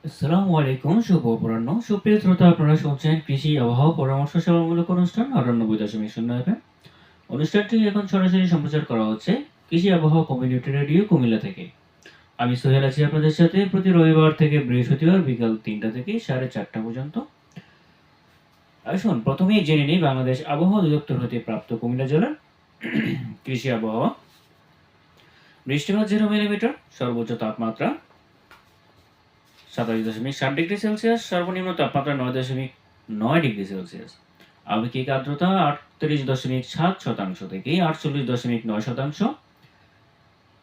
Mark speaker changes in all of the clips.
Speaker 1: আসসালামু আলাইকুম, শুভ অপরাহ্ন। সুপ্রিয় শ্রোতা, আপনারা শুনছেন কৃষি আবহাওয়া পরামর্শ সেবামূলক অনুষ্ঠান ৯৮.০ FM। অনুষ্ঠানটি এখন সরাসরি সম্প্রচার করা হচ্ছে কৃষি আবহাওয়া কমিউনিটি রেডিও কুমিল্লা থেকে। আমি সোহেল আছি আপনাদের সাথে প্রতি রবিবার থেকে বৃহস্পতিবার বিকাল ৩টা থেকে ৪:৩০ পর্যন্ত। আসুন প্রথমেই জেনে নিই বাংলাদেশ আবহাওয়া অধিদপ্তর হতে প্রাপ্ত কুমিল্লা জেলার কৃষি আবহাওয়া। বৃষ্টিপাত 0 মিলিমিটার, সর্বোচ্চ তাপমাত্রা 27.7 ডিগ্রি সেলসিয়াস, সর্বনিম্ন তাপমাত্রা 9.9 ডিগ্রি সেলসিয়াস। আপেক্ষিক আর্দ্রতা 38.7% থেকে 48.9%।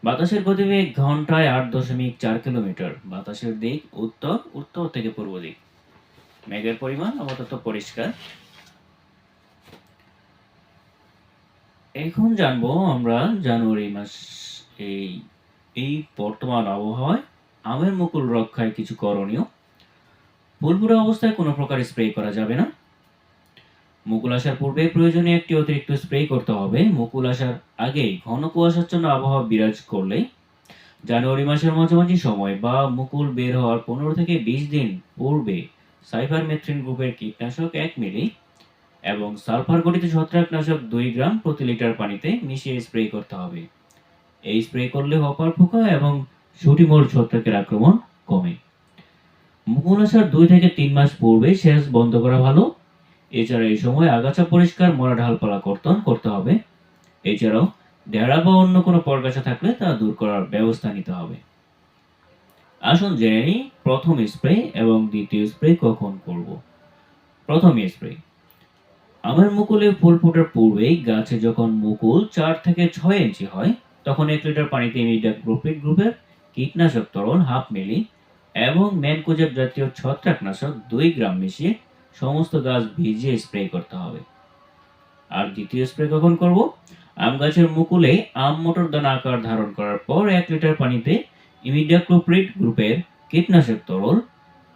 Speaker 1: বাতাসের গতিবেগ ঘন্টায় 8.4 কিলোমিটার। বাতাসের দিক উত্তর, উত্তর থেকে পূর্ব দিক। মেঘের পরিমাণ আপাতত পরিষ্কার। এখন জানবো আমরা জানুয়ারি মাস এই এই বর্তমান আবহাওয়ায় আমের মুকুল রক্ষায় কিছু করণীয়। ফুলফুটে অবস্থায় কোনো প্রকার স্প্রে করা যাবে না। মুকুল আসার পূর্বে প্রয়োজনে একটি অতিরিক্ত স্প্রে করতে হবে। মুকুল আসার আগেই ঘন কুয়াশাচ্ছন্ন আবহাওয়া বিরাজ করলে জানুয়ারি মাসের মাঝামাঝি সময় বা মুকুল বের হওয়ার 15 থেকে 20 দিন পূর্বে সাইফারমেথ্রিন গ্রুপের কীটনাশক 1 মিলি এবং সালফার গঠিত ছত্রাকনাশক 2 গ্রাম প্রতি লিটার পানিতে মিশিয়ে স্প্রে করতে হবে। এই স্প্রে করলে হপার পোকা এবং শুঁটিমোল ছত্রাকের আক্রমণ কমে। মুকুল আসার 2 থেকে 3 মাস পূর্বে সেচ বন্ধ করা ভালো। এছাড়া এই সময় আগাছা পরিষ্কার, মরা ডালপালা কর্তন করতে হবে। এছাড়াও ডেরা বা অন্য কোনো পরগাছা থাকলে তা দূর করার ব্যবস্থা নিতে হবে। আসুন জেনে নিই প্রথম স্প্রে এবং দ্বিতীয় স্প্রে কখন করব। প্রথম স্প্রে, আমের মুকুলে ফুল ফোটার পূর্বেই গাছে যখন মুকুল 4 থেকে 6 ইঞ্চি হয় তখন 1 লিটার পানিতে ইমিডাক্লোপ্রিড গ্রুপের কীটনাশক তরল 1/2 মিলি এবং ম্যানকোজেব জাতীয় ছত্রাকনাশক 2 গ্রাম মিশিয়ে সমস্ত গাছ ভিজিয়ে স্প্রে করতে হবে। আর দ্বিতীয় স্প্রে কখন করব? আম গাছের মুকুলে আম মোটর দানা আকার ধারণ করার পর 1 লিটার পানিতে ইমিডাক্লোপ্রিড গ্রুপের কীটনাশক তরল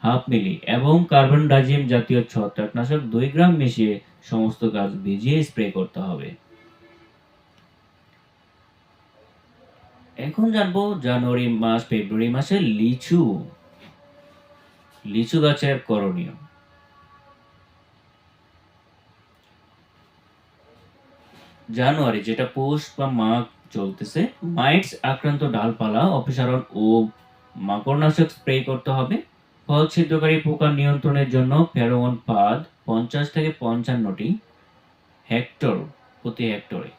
Speaker 1: 1/2 মিলি এবং কার্বনডাজিম জাতীয় ছত্রাকনাশক 2 গ্রাম মিশিয়ে সমস্ত গাছ ভিজিয়ে স্প্রে করতে হবে। এখন জানবো জানুয়ারি মাস ফেব্রুয়ারি মাসে লিচু গাছের করণীয়। জানুয়ারি যেটা পৌষ বা মাঘ চলতেছে, মাইটস আক্রান্ত ডালপালা অপসারণ ও মাকড়নাশক স্প্রে করতে হবে। ফল ছিদ্রকারী পোকা নিয়ন্ত্রণের জন্য ফেরোমন ফাঁদ 50 থেকে 55টি হেক্টর প্রতি হেক্টরে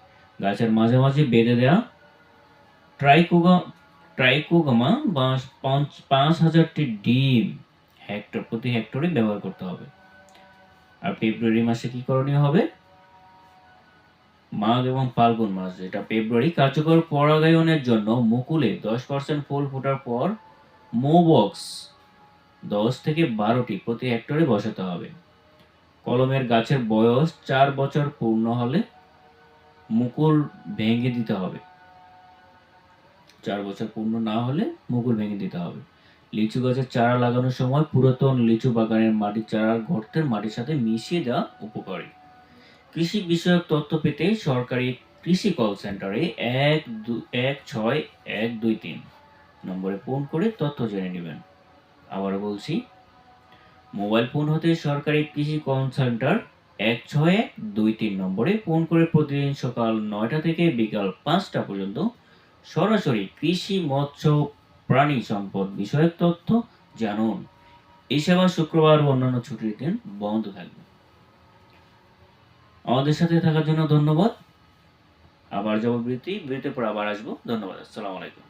Speaker 1: গাছের মাঝামাঝি বেঁধে দেওয়া। ট্রাইকোগামা বা 5000টি ডিম হেক্টর প্রতি হেক্টরে ব্যবহার করতে হবে। আর ফেব্রুয়ারি মাসে কি করণীয় হবে? মাঘ এবং ফাল্গুন মাস যেটা ফেব্রুয়ারি, কার্যকর পরাগায়নের জন্য মুকুলে 10% ফুল ফোটার পর মোবক্স 10 থেকে 12টি প্রতি হেক্টরে বসাতে হবে। কলমের গাছের বয়স 4 বছর পূর্ণ হলে মুকুল ভেঙে দিতে হবে। 4 বছর পূর্ণ না হলে মুকুল ভেঙে দিতে হবে। লিচু গাছের চারা লাগানোর সময় পুরাতন লিচু বাগানের মাটির চারা গর্তের মাটির সাথে মিশিয়ে দেওয়া উপকারী। কৃষি বিষয়ক তথ্য পেতে সরকারি কৃষি কল সেন্টারে 16123 নম্বরে ফোন করে তথ্য জেনে নেবেন। আবার বলছি, মোবাইল ফোন হতে সরকারি কৃষি কল সেন্টার 16123 নম্বরে ফোন করে প্রতিদিন সকাল 9টা থেকে বিকাল 5টা পর্যন্ত সরাসরি কৃষি, মৎস্য, প্রাণী সম্পদ বিষয়ক তথ্য জানুন। এই সেবা শুক্রবার ও অন্যান্য ছুটির দিন বন্ধ থাকবে। আমাদের সাথে থাকার জন্য ধন্যবাদ। আবার যাব বিরতির পর আবার আসবো। ধন্যবাদ। আসসালামু আলাইকুম।